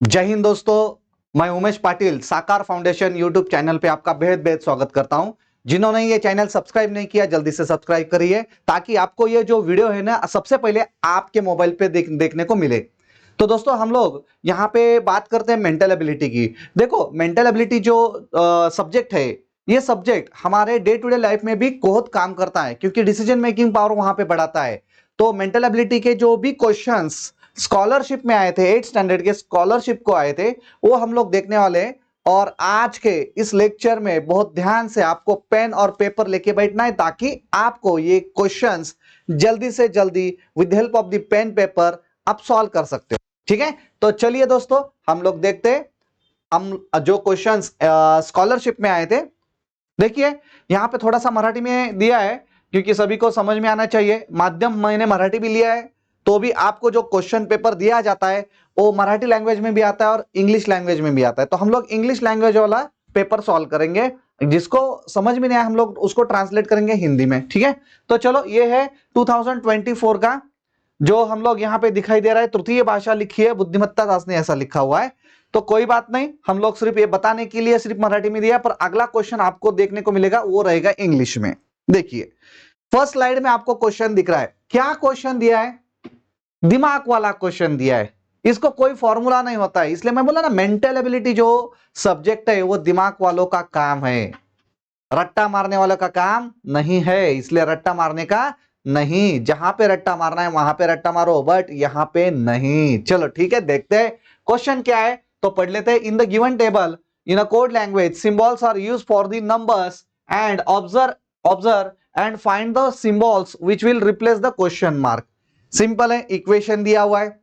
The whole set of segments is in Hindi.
जय हिंद दोस्तों, मैं उमेश पाटिल साकार फाउंडेशन यूट्यूब चैनल पे आपका बेहद बेहद स्वागत करता हूं। जिन्होंने ये चैनल सब्सक्राइब नहीं किया जल्दी से सब्सक्राइब करिए ताकि आपको ये जो वीडियो है ना सबसे पहले आपके मोबाइल पे देखने को मिले। तो दोस्तों हम लोग यहाँ पे बात करते हैं मेंटल एबिलिटी की। देखो मेंटल एबिलिटी जो सब्जेक्ट है, ये सब्जेक्ट हमारे डे टू डे लाइफ में भी बहुत काम करता है क्योंकि डिसीजन मेकिंग पावर वहां पे बढ़ाता है। तो मेंटल एबिलिटी के जो भी क्वेश्चंस स्कॉलरशिप में आए थे, 8 स्टैंडर्ड के स्कॉलरशिप को आए थे, वो हम लोग देखने वाले हैं। और आज के इस लेक्चर में बहुत ध्यान से आपको पेन और पेपर लेके बैठना है ताकि आपको ये क्वेश्चंस जल्दी से जल्दी with help of the pen paper आप सॉल्व कर सकते हो। ठीक है, तो चलिए दोस्तों हम लोग देखते हैं हम जो क्वेश्चंस स्कॉलरशिप में आए थे। देखिए यहां पे थोड़ा सा मराठी में दिया है क्योंकि सभी को समझ में आना चाहिए। माध्यम मैंने मराठी भी लिया है, तो भी आपको जो क्वेश्चन पेपर दिया जाता है वो मराठी लैंग्वेज में भी आता है और इंग्लिश लैंग्वेज में भी आता है। तो हम लोग इंग्लिश लैंग्वेज वाला पेपर सॉल्व करेंगे, जिसको समझ में नहीं आया हम लोग उसको ट्रांसलेट करेंगे हिंदी में। ठीक है, तो चलो ये है 2024 का जो हम लोग यहाँ पे दिखाई दे रहा है, तृतीय भाषा लिखी है बुद्धिमत्ता दास ने, ऐसा लिखा हुआ है। तो कोई बात नहीं, हम लोग सिर्फ ये बताने के लिए सिर्फ मराठी में दिया, पर अगला क्वेश्चन आपको देखने को मिलेगा वो रहेगा इंग्लिश में। देखिए फर्स्ट स्लाइड में आपको क्वेश्चन दिख रहा है। क्या क्वेश्चन दिया है? दिमाग वाला क्वेश्चन दिया है। इसको कोई फॉर्मूला नहीं होता है, इसलिए मैं बोला ना मेंटल एबिलिटी जो सब्जेक्ट है वो दिमाग वालों का काम है, रट्टा मारने वालों का काम नहीं है। इसलिए रट्टा मारने का नहीं, जहां पे रट्टा मारना है वहां पे रट्टा मारो, बट यहां पे नहीं। चलो ठीक है, देखते हैं क्वेश्चन क्या है तो पढ़ लेते हैं। In the given table in a code language symbols are used for the numbers and observe and find the symbols which will replace the question mark. Simple है, इक्वेशन दिया हुआ है,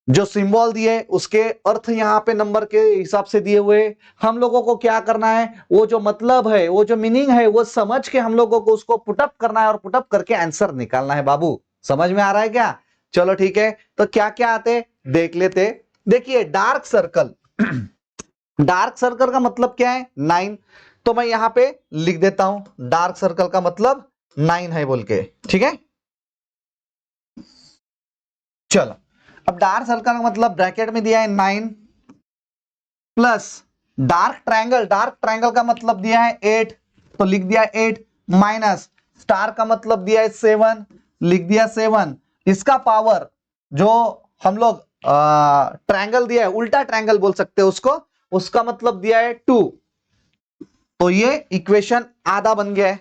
जो सिंबल दिए उसके अर्थ यहां पे नंबर के हिसाब से दिए हुए। हम लोगों को क्या करना है, वो जो मतलब है, वो जो मीनिंग है, वो समझ के हम लोगों को उसको पुटअप करना है और पुटअप करके आंसर निकालना है। बाबू समझ में आ रहा है क्या? चलो ठीक है, तो क्या क्या आते देख लेते। देखिए डार्क सर्कल डार्क सर्कल का मतलब क्या है? 9। तो मैं यहां पे लिख देता हूं डार्क सर्कल का मतलब 9 है बोल के। ठीक है, चलो अब डार्क सर्कल का मतलब ब्रैकेट में दिया है 9 प्लस डार्क ट्रायंगल का मतलब दिया है 8, तो लिख दिया 8 माइनस स्टार का मतलब दिया है 7, लिख दिया 7। इसका पावर जो हम लोग ट्रायंगल दिया है, उल्टा ट्रायंगल बोल सकते हैं उसको, उसका मतलब दिया है 2। तो ये इक्वेशन आधा बन गया है।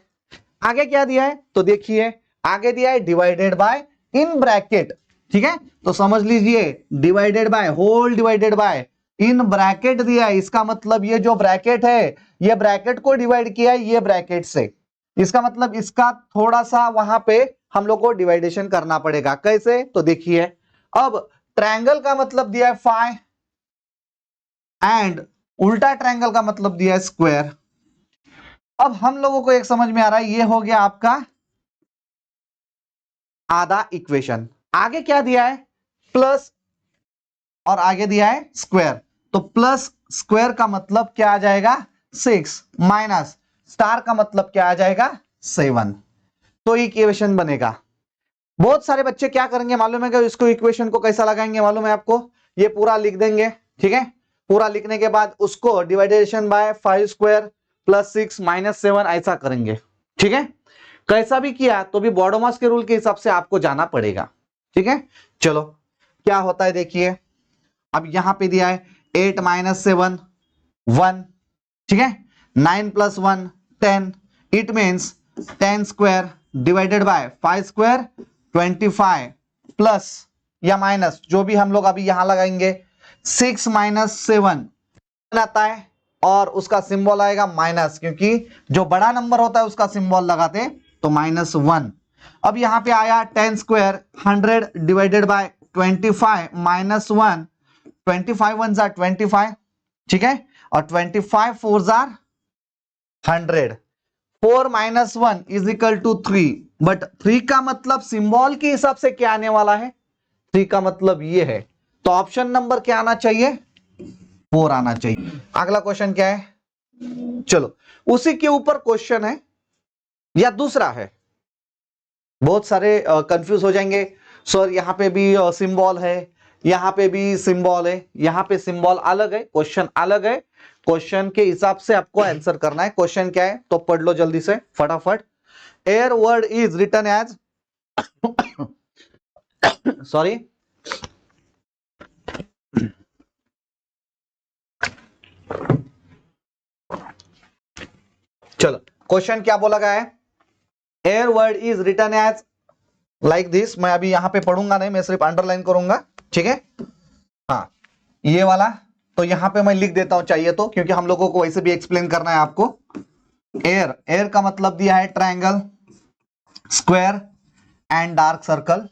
आगे क्या दिया है तो देखिए, आगे दिया है डिवाइडेड बाय इन ब्रैकेट। ठीक है, तो समझ लीजिए divided by, whole divided by in bracket दिया है। इसका मतलब ये जो ब्रैकेट है, ये ब्रैकेट को डिवाइड किया है ये ब्रैकेट से। इसका मतलब इसका थोड़ा सा वहां पे हम लोग को डिवाइडेशन करना पड़ेगा। कैसे तो देखिए, अब ट्रायंगल का मतलब दिया है 5 एंड उल्टा ट्रायंगल का मतलब दिया है स्क्वायर। अब हम लोगों को एक समझ में आ रहा है, ये हो गया आपका आधा इक्वेशन। आगे क्या दिया है? प्लस और आगे दिया है स्क्वायर। तो प्लस स्क्वायर का मतलब क्या आ जाएगा? 6 माइनस स्टार का मतलब क्या आ जाएगा? 7। तो इक्वेशन बनेगा। बहुत सारे बच्चे क्या करेंगे मालूम है कि इसको इक्वेशन को कैसा लगाएंगे मालूम है आपको? ये पूरा लिख देंगे। ठीक है, पूरा लिखने के बाद उसको डिवाइडेशन बाय 5 स्क्वायर प्लस 6 माइनस 7 ऐसा करेंगे। ठीक है, कैसा भी किया तो भी बॉडोमस के रूल के हिसाब से आपको जाना पड़ेगा। ठीक है, चलो क्या होता है देखिए। अब यहां पे दिया है 8 माइनस 7 1। ठीक है, 9 plus 1 10। It means 10 square divided by 5 square 25 plus या माइनस जो भी हम लोग अभी यहां लगाएंगे 6 माइनस 7 आता है और उसका सिंबल आएगा माइनस, क्योंकि जो बड़ा नंबर होता है उसका सिंबल लगाते तो -1। अब यहां पे आया 10 स्क्वायर 100 डिवाइडेड बाय 25 माइनस 1। 25 1 जार 25। ठीक है, और 25 4 जार 100। 4 minus 1 is equal to 3। But 3 का मतलब सिंबल के हिसाब से क्या आने वाला है? 3 का मतलब ये है, तो ऑप्शन नंबर क्या आना चाहिए? 4 आना चाहिए। अगला क्वेश्चन क्या है? चलो उसी के ऊपर क्वेश्चन है या दूसरा है। बहुत सारे कंफ्यूज हो जाएंगे, सर यहाँ पे भी सिंबल है, यहाँ पे भी सिंबल है, यहाँ पे सिंबल अलग है, क्वेश्चन अलग है। क्वेश्चन के हिसाब से आपको आंसर करना है। क्वेश्चन क्या है तो पढ़ लो जल्दी से फटाफट। Air word is written as sorry, चलो क्वेश्चन क्या बोला गया है, air word is written as like this. मैं अभी यहां पे पढ़ूंगा नहीं, मैं सिर्फ अंडरलाइन करूंगा, ठीक है। हाँ ये वाला तो यहां पे मैं लिख देता हूं चाहिए तो, क्योंकि हम लोगों को वैसे भी एक्सप्लेन करना है आपको। एयर, एयर का मतलब दिया है triangle, square and dark circle.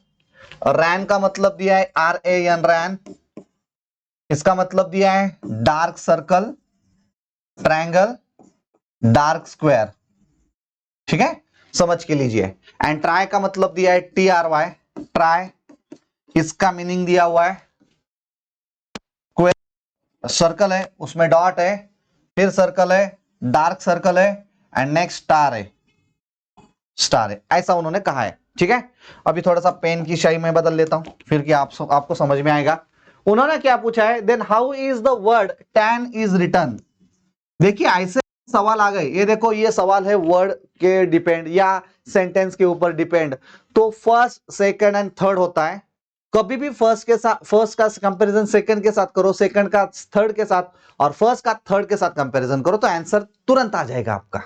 Ran का मतलब दिया है RAN रैन, इसका मतलब दिया है dark circle, triangle, dark square, ठीक है, समझ के लीजिए। एंड ट्राई का मतलब दिया है TRY ट्राई, इसका मीनिंग दिया हुआ है सर्कल है उसमें डॉट है, फिर सर्कल है, डार्क सर्कल है एंड नेक्स्ट स्टार है, स्टार है, ऐसा उन्होंने कहा है, ठीक है। अभी थोड़ा सा पेन की शाई में बदल लेता हूं फिर कि आपको समझ में आएगा। उन्होंने क्या पूछा है, then how is the word tan is written. देखिए ऐसे सवाल आ गए, ये देखो ये सवाल है वर्ड के डिपेंड या सेंटेंस के ऊपर डिपेंड, तो फर्स्ट सेकंड एंड थर्ड होता है। कभी भी फर्स्ट के साथ, फर्स्ट का कंपैरिजन सेकंड के साथ करो, सेकंड का थर्ड के साथ, और फर्स्ट का थर्ड के साथ कंपैरिजन करो तो आंसर तुरंत आ जाएगा आपका,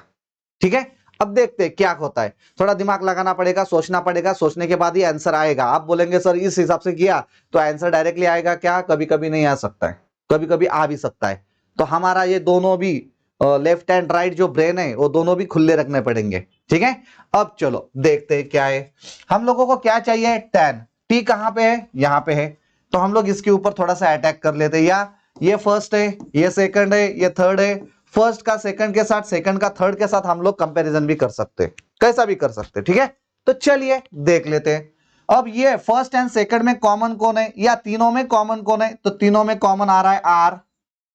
ठीक है। अब देखते हैं क्या होता है, थोड़ा दिमाग लगाना पड़ेगा, सोचना पड़ेगा, सोचने के बाद ही आंसर आएगा। आप बोलेंगे सर इस हिसाब से किया तो आंसर डायरेक्टली आएगा क्या, कभी कभी नहीं आ सकता है, कभी कभी आ भी सकता है। तो हमारा ये दोनों भी लेफ्ट एंड राइट जो ब्रेन है वो दोनों भी खुले रखने पड़ेंगे, ठीक है। अब चलो देखते हैं क्या है, हम लोगों को क्या चाहिए, टैन। टी कहां पे है, यहां पे है, तो हम लोग इसके ऊपर थोड़ा सा अटैक कर लेते हैं, या ये फर्स्ट है, ये सेकंड है, ये थर्ड है, फर्स्ट का सेकंड के साथ, सेकंड का थर्ड के साथ हम लोग कंपैरिजन भी कर सकते हैं, कैसा भी कर सकते हैं, ठीक है। तो चलिए देख लेते हैं। अब ये फर्स्ट एंड सेकंड में कॉमन कौन है, या तीनों में कॉमन कौन है, तो तीनों में कॉमन आ रहा है आर,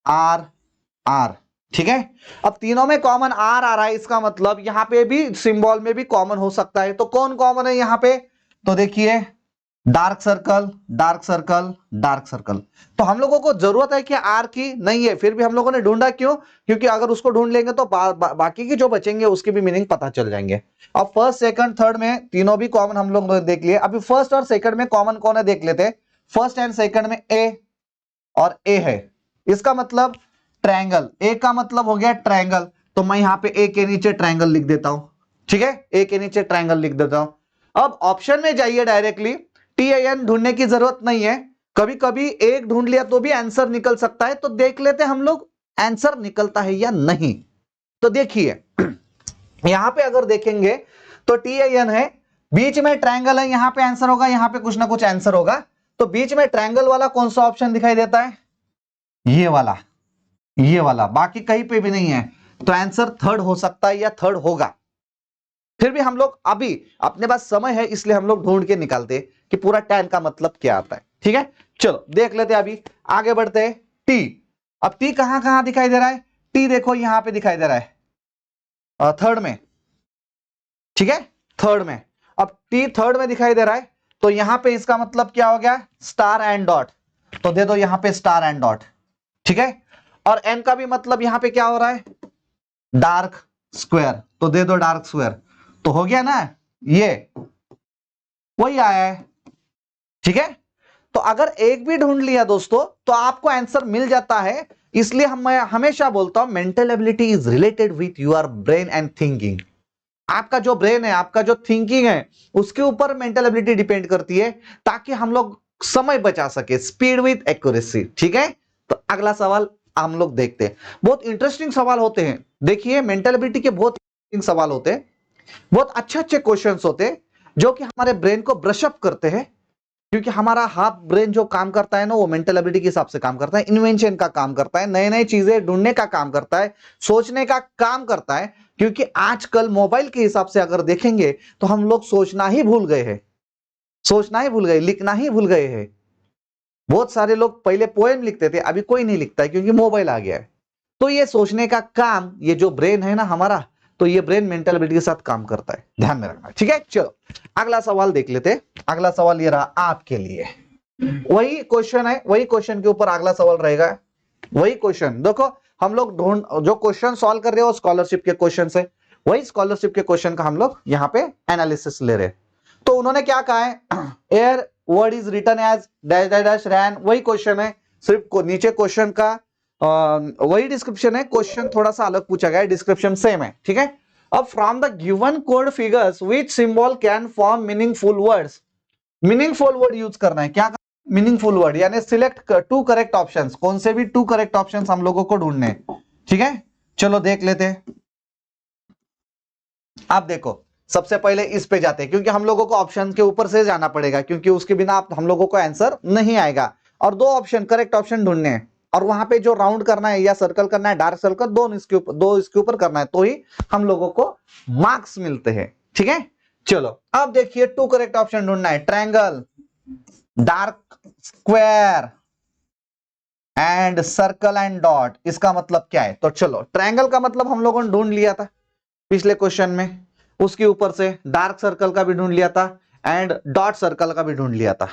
आर, आर, ठीक है। अब तीनों में कॉमन आर आ रहा है, इसका मतलब यहां पे भी सिंबल में भी कॉमन हो सकता है। तो कौन कॉमन है यहां पे, तो देखिए dark circle, dark circle, dark circle. तो हम लोगों को जरूरत है कि आर की नहीं है, फिर भी हम लोगों ने ढूंढा, क्यों, क्योंकि अगर उसको ढूंढ लेंगे तो बाकी के जो बचेंगे उसके भी मीनिंग पता चल जाएंगे। अब फर्स्ट सेकंड थर्ड में तीनों भी कॉमन हम लोग देख लिए, अभी फर्स्ट और सेकंड में कॉमन कौन है देख लेते। फर्स्ट एंड सेकंड में ए और ए है, इसका मतलब ट्रायंगल, ए का मतलब हो गया ट्रायंगल, तो मैं यहां पे ए के नीचे ट्रायंगल लिख देता हूं, ठीक है, ए के नीचे ट्रायंगल लिख देता हूं। अब ऑप्शन में जाइए डायरेक्टली, TAN ढूंढने की जरूरत नहीं है, कभी कभी एक ढूंढ लिया तो भी आंसर निकल सकता है, तो देख लेते हम लोग आंसर निकलता है या नहीं। तो देखिए यहां पे अगर देखेंगे तो TAN है, बीच में ट्रायंगल है, यहां पे आंसर होगा, यहां पे कुछ ना कुछ आंसर होगा। तो बीच में ट्रायंगल वाला कौन सा ऑप्शन दिखाई देता है, ये वाला, ये वाला, बाकी कहीं पे भी नहीं है, तो आंसर थर्ड हो सकता है या थर्ड होगा। फिर भी हम लोग अभी अपने पास समय है इसलिए हम लोग ढूंढ के निकालते कि पूरा टैन का मतलब क्या आता है, ठीक है। चलो देख लेते हैं, अभी आगे बढ़ते हैं। टी, अब टी कहां कहां दिखाई दे रहा है, टी देखो यहां पे दिखाई दे रहा है थर्ड में, ठीक है, थर्ड में। अब टी थर्ड में दिखाई दे रहा है, तो यहां पे इसका मतलब क्या हो गया, स्टार एंड डॉट, तो दे दो यहां पे स्टार एंड डॉट, ठीक है। और एन का भी मतलब यहां पे क्या हो रहा है, डार्क स्क्वायर, तो दे दो डार्क स्क्वायर, तो हो गया ना, ये वही आया है, ठीक है। तो अगर एक भी ढूंढ लिया दोस्तों तो आपको आंसर मिल जाता है। इसलिए मैं हमेशा बोलता हूं mental ability is related with your brain and thinking. आपका जो ब्रेन है, आपका जो थिंकिंग है, उसके ऊपर मेंटल एबिलिटी डिपेंड करती है, ताकि हम लोग समय बचा सके, स्पीड विथ एक्यूरेसी, ठीक है। तो अगला सवाल हम लोग देखते हैं, बहुत इंटरेस्टिंग सवाल होते हैं। देखिए मेंटल एबिलिटी के बहुत इंटरेस्टिंग सवाल होते हैं, बहुत अच्छे अच्छे क्वेश्चंस होते हैं जो कि हमारे ब्रेन को ब्रश अप करते हैं, क्योंकि हमारा हाफ ब्रेन जो काम करता है ना, वो मेंटल एबिलिटी के हिसाब से काम करता है, इन्वेंशन का काम करता है, नए नए चीजें ढूंढने का काम करता है, सोचने का काम करता है। क्योंकि आजकल मोबाइल के हिसाब से अगर देखेंगे तो हम लोग सोचना ही भूल गए हैं, सोचना ही भूल गए, लिखना ही भूल गए हैं। बहुत सारे लोग पहले पोएम लिखते थे, अभी कोई नहीं लिखता है क्योंकि मोबाइल आ गया है। तो ये सोचने का काम, ये जो ब्रेन है ना हमारा, तो ये ब्रेन मेंटल एबिलिटी के साथ काम करता है, ध्यान में रखना, ठीक है। चलो अगला सवाल देख लेते हैं। अगला सवाल ये रहा आपके लिए, वही क्वेश्चन है, वही क्वेश्चन के ऊपर अगला सवाल रहेगा, वही क्वेश्चन। देखो हम लोग जो क्वेश्चन सॉल्व कर रहे हो स्कॉलरशिप के क्वेश्चन से, वही स्कॉलरशिप के क्वेश्चन का हम लोग यहाँ पे एनालिसिस ले रहे हैं। तो उन्होंने क्या कहा है, air word is written as dash dash dash ran, वही क्वेश्चन है, सिर्फ नीचे क्वेश्चन का वही डिस्क्रिप्शन है, क्वेश्चन थोड़ा सा अलग पूछा गया है, डिस्क्रिप्शन सेम है, ठीक है। अब from the given code figures which symbol can form meaningful words, meaningful word use करना है, क्या मीनिंगफुल वर्ड, यानी सिलेक्ट टू करेक्ट ऑप्शंस, कौन से भी टू करेक्ट ऑप्शंस हम लोगों को ढूंढने हैं, ठीक है। चलो देख लेते हैं। आप देखो सबसे पहले इस पे जाते हैं, क्योंकि हम लोगों को ऑप्शन के ऊपर से जाना पड़ेगा, क्योंकि उसके बिना आप हम लोगों को आंसर नहीं आएगा। और दो ऑप्शन करेक्ट ऑप्शन ढूंढने हैं, और वहां पे जो राउंड करना है या सर्कल करना है, डार्क सर्कल, दो इसके ऊपर करना है, तो ही हम लोगों को मार्क्स मिलते हैं, ठीक है। चलो अब देखिए टू करेक्ट ऑप्शन ढूंढना है, triangle, dark square and circle and dot, इसका मतलब क्या है। तो चलो ट्रायंगल का मतलब हम लोगों ने ढूंढ लिया था पिछले क्वेश्चन में, उसके ऊपर से डार्क सर्कल का भी ढूंढ लिया था एंड डॉट सर्कल का भी ढूंढ लिया था,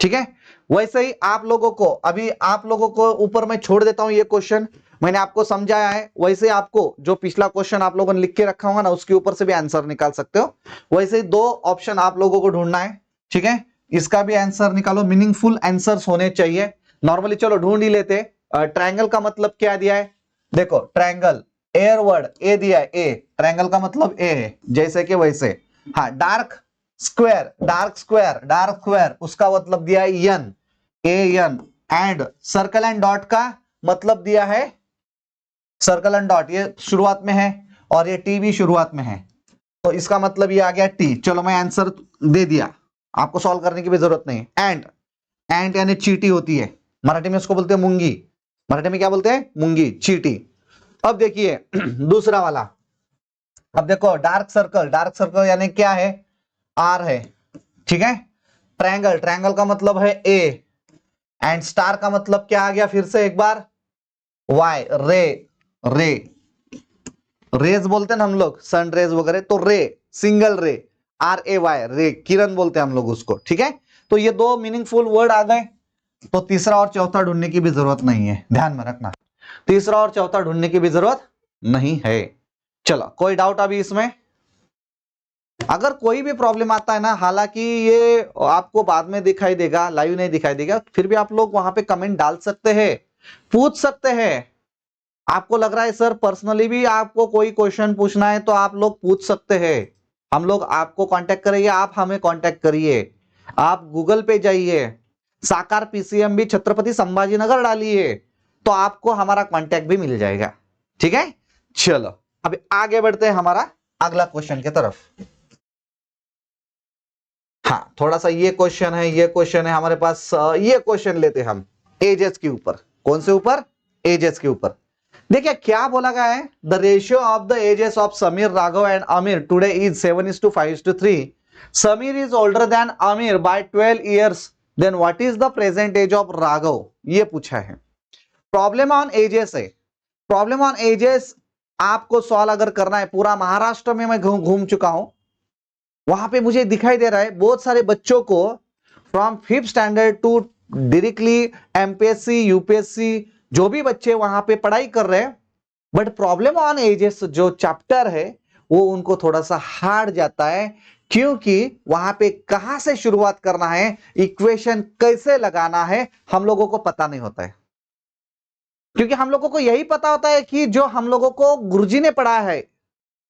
ठीक है। वैसे ही आप लोगों को, अभी आप लोगों को ऊपर मैं छोड़ देता हूं, ये क्वेश्चन मैंने आपको समझाया है, वैसे आपको जो पिछला क्वेश्चन आप लोगों ने लिख के रखा होगा ना, उसके ऊपर से भी आंसर निकाल सकते हो। वैसे ही दो ऑप्शन आप लोगों को ढूंढना है, ठीक है, इसका भी आंसर निकालो, मीनिंगफुल आंसर्स होने चाहिए नॉर्मली। चलो ढूंढ ही लेते। ट्रायंगल का मतलब क्या दिया है, देखो ट्रायंगल एयर वर्ड ए दिया है, ए, ट्रायंगल का मतलब ए है, जैसे कि वैसे। हाँ dark square, dark square, dark square, उसका मतलब दिया है N, A N. And circle and dot का मतलब दिया है, सर्कल एंड डॉट ये शुरुआत में है और ये टी भी शुरुआत में है, तो इसका मतलब ये आ गया टी। चलो मैं आंसर दे दिया, आपको सॉल्व करने की भी जरूरत नहीं। एंड, एंड यानी चीटी होती है, मराठी में उसको बोलते हैं मूंगी, मराठी में क्या बोलते हैं, मूंगी, चीटी। अब देखिए दूसरा वाला, अब देखो डार्क सर्कल, डार्क सर्कल यानी क्या है, आर है, ठीक है। ट्रायंगल, ट्रायंगल का मतलब है ए, एंड स्टार का मतलब क्या आ गया, फिर से एक बार, वाई, रे, रे, रेज बोलते हैं ना हम लोग, सन रेज वगैरह, तो रे, सिंगल रे, आर ए वाई, रे, किरण बोलते हैं हम लोग उसको, ठीक है। तो ये दो मीनिंगफुल वर्ड आ गए, तो तीसरा और चौथा ढूंढने की भी जरूरत नहीं है, ध्यान में रखना, तीसरा और चौथा ढूंढने की भी जरूरत नहीं है। चलो कोई डाउट अभी इसमें, अगर कोई भी प्रॉब्लम आता है ना, हालांकि ये आपको बाद में दिखाई देगा, लाइव नहीं दिखाई देगा, फिर भी आप लोग वहां पे कमेंट डाल सकते हैं, पूछ सकते हैं। आपको लग रहा है सर पर्सनली भी आपको कोई क्वेश्चन पूछना है तो आप लोग पूछ सकते हैं, हम लोग आपको कांटेक्ट करेंगे, आप हमें कांटेक्ट करिए, आप गूगल पे जाइए, साकार पीसीएमबी छत्रपति संभाजीनगर डालिए, तो आपको हमारा कांटेक्ट भी मिल जाएगा, ठीक है। चलो अभी आगे बढ़ते हैं हमारा अगला क्वेश्चन की तरफ। हाँ थोड़ा सा ये क्वेश्चन है, ये क्वेश्चन है हमारे पास, ये क्वेश्चन लेते हैं हम एजेस के ऊपर। कौन से ऊपर, एजेस के ऊपर। देखिए क्या बोला गया है, the ratio of the ages of Sameer, Raghav and Aamir today is 7:5:3। Sameer is older than Aamir by 12 years, then what is the present age of Raghav, ये पूछा है। प्रॉब्लम ऑन एजेस है, प्रॉब्लम ऑन एजेस आपको सॉल्व अगर करना है, पूरा महाराष्ट्र में मैं घूम चुका हूं, वहां पे मुझे दिखाई दे रहा है बहुत सारे बच्चों को from 5th standard to directly MPSC UPSC, जो भी बच्चे वहां पे पढ़ाई कर रहे हैं, बट प्रॉब्लम ऑन एजेस जो चैप्टर है वो उनको थोड़ा सा हार्ड जाता है, क्योंकि वहां पे कहां से शुरुआत करना है, इक्वेशन कैसे लगाना है, हम लोगों को पता नहीं होता है। क्योंकि हम लोगों को यही पता होता है कि जो हम लोगों को गुरुजी ने पढ़ाया है,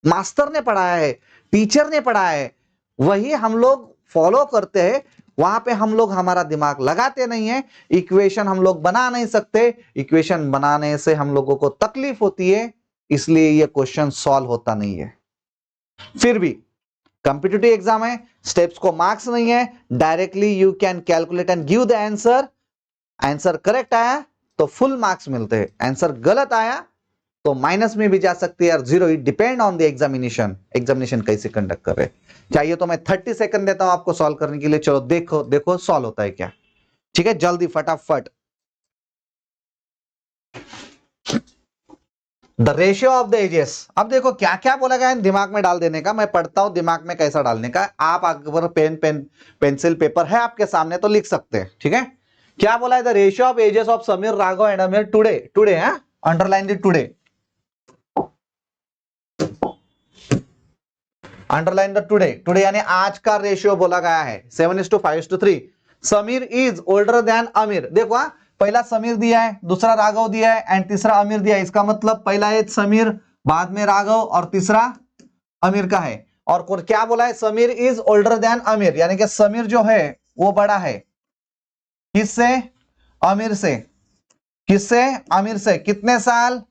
मास्टर ने पढ़ाया है, टीचर ने पढ़ाया है, वही हम लोग फॉलो करते हैं, वहां पे हम लोग हमारा दिमाग लगाते नहीं है, इक्वेशन हम लोग बना नहीं सकते, इक्वेशन बनाने से हम लोगों को तकलीफ होती है, इसलिए ये क्वेश्चन सॉल्व होता नहीं है। फिर भी कॉम्पिटिटिव एग्जाम है, स्टेप्स को मार्क्स नहीं है, directly you can calculate and give the answer. Answer correct आया तो फुल मार्क्स मिलते हैं, आंसर गलत आया तो माइनस में भी जा सकते हैं, और zero, it depend on the examination, examination कैसे कंडक्ट कर रहे। चाहिए तो मैं 30 सेकंड देता हूं आपको सॉल्व करने के लिए, चलो देखो देखो सॉल्व होता है क्या, ठीक है, जल्दी फटाफट। The ratio of the ages, अब देखो क्या क्या बोला गया है, दिमाग में डाल देने का, मैं पढ़ता हूं दिमाग में कैसा डालने का, आप अगर पेन पेंसिल पेपर है आपके सामने तो लिख सकते हैं, ठीक है। क्या बोला है? The ratio of ages of Sameer, Raghav and Aamir today, today है, underline the today, underline the today, today यानी आज का रेशियो बोला गया है 7:5:3। समीर इज ओल्डर देन अमीर। देखो पहला समीर दिया है, दूसरा राघव दिया है एंड तीसरा अमीर दिया है। इसका मतलब पहला है समीर, बाद में राघव और तीसरा अमीर का है। और क्या बोला है? समीर इज ओल्डर देन अमीर, यानी कि समीर जो है वो बड़ा है किससे? अमीर से। किससे? अमीर से। कितने साल?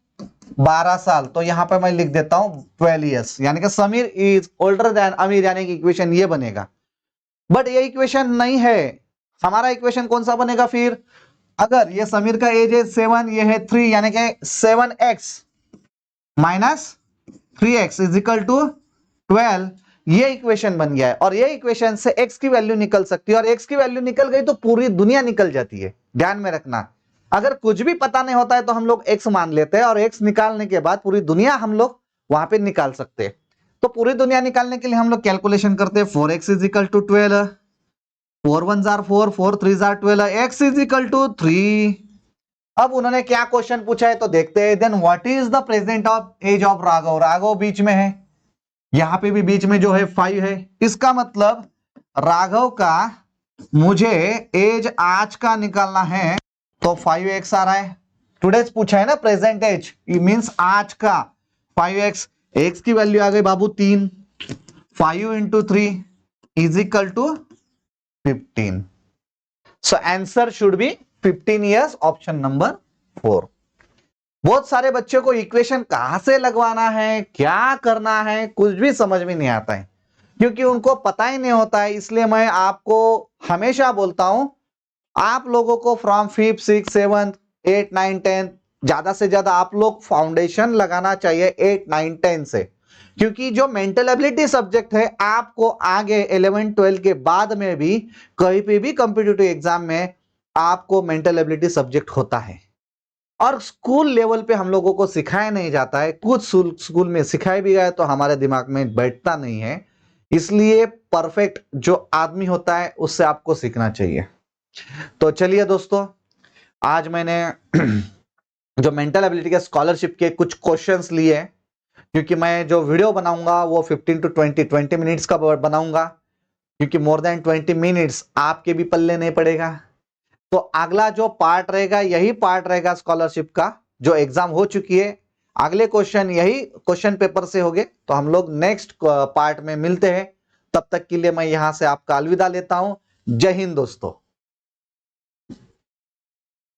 12 साल। तो यहां पे मैं लिख देता हूं 12 ईयर्स, यानी कि समीर इज ओल्डर देन अमीर, यानी कि इक्वेशन ये बनेगा। बट ये इक्वेशन नहीं है। हमारा इक्वेशन कौन सा बनेगा फिर? अगर ये समीर का एज है 7, ये है 3, यानी कि 7x minus 3x is equal to 12, ये इक्वेशन बन गया है। और ये इक्वेशन से x की वैल्यू निकल सकती है, और x की वैल्यू निकल गई तो पूरी दुनिया निकल जाती है। ध्यान में रखना, अगर कुछ भी पता नहीं होता है तो हम लोग x मान लेते हैं, और x निकालने के बाद पूरी दुनिया हम लोग वहां पे निकाल सकते हैं। तो पूरी दुनिया निकालने के लिए हम लोग कैलकुलेशन करते हैं। 4x is equal to 12, 4 1 4, 4 3 12, x is equal to 3। अब उन्होंने क्या क्वेश्चन पूछा है तो देखते हैं। Then what is the present of age of Raghav? Raghav बीच में है, यहां पे भी बीच में जो है 5 है। इसका मतलब राघव का मुझे एज आज का निकालना है तो 5x आ रहा है। टुडेज पूछा है ना, प्रेजेंट एज मींस आज का 5x। x की वैल्यू आ गई बाबू 3, 5 into 3 is equal to 15। So answer should be 15 years, option number 4। बहुत सारे बच्चों को इक्वेशन कहां से लगवाना है, क्या करना है, कुछ भी समझ में नहीं आता है, क्योंकि उनको पता ही नहीं होता है। इसलिए मैं आपको हमेशा बोलता हूं, आप लोगों को from 5th 6th 7th 8th 9th 10th ज्यादा से ज्यादा आप लोग फाउंडेशन लगाना चाहिए 8th 9th 10th से, क्योंकि जो मेंटल एबिलिटी सब्जेक्ट है आपको आगे 11th 12th के बाद में भी कहीं पे भी कॉम्पिटिटिव एग्जाम में आपको मेंटल एबिलिटी सब्जेक्ट होता है। और स्कूल लेवल पे हम लोगों को सिखाया नहीं जाता है, कुछ स्कूल में सिखाया भी गया तो हमारे दिमाग में बैठता नहीं है। इसलिए परफेक्ट जो आदमी होता है उससे आपको सीखना चाहिए। तो चलिए दोस्तों, आज मैंने जो मेंटल एबिलिटी के स्कॉलरशिप के कुछ क्वेश्चंस लिए, क्योंकि मैं जो वीडियो बनाऊंगा वो 15 to 20 मिनट्स का बनाऊंगा, क्योंकि मोर देन 20 मिनट्स आपके भी पल्ले नहीं पड़ेगा। तो अगला जो पार्ट रहेगा यही पार्ट रहेगा स्कॉलरशिप का, जो एग्जाम हो चुकी है। अगले क्वेश्चन यही क्वेश्चन पेपर से होंगे। तो हम लोग नेक्स्ट पार्ट में मिलते हैं। तब तक के लिए मैं यहां से आपका अलविदा लेता हूं। जय हिंद दोस्तों।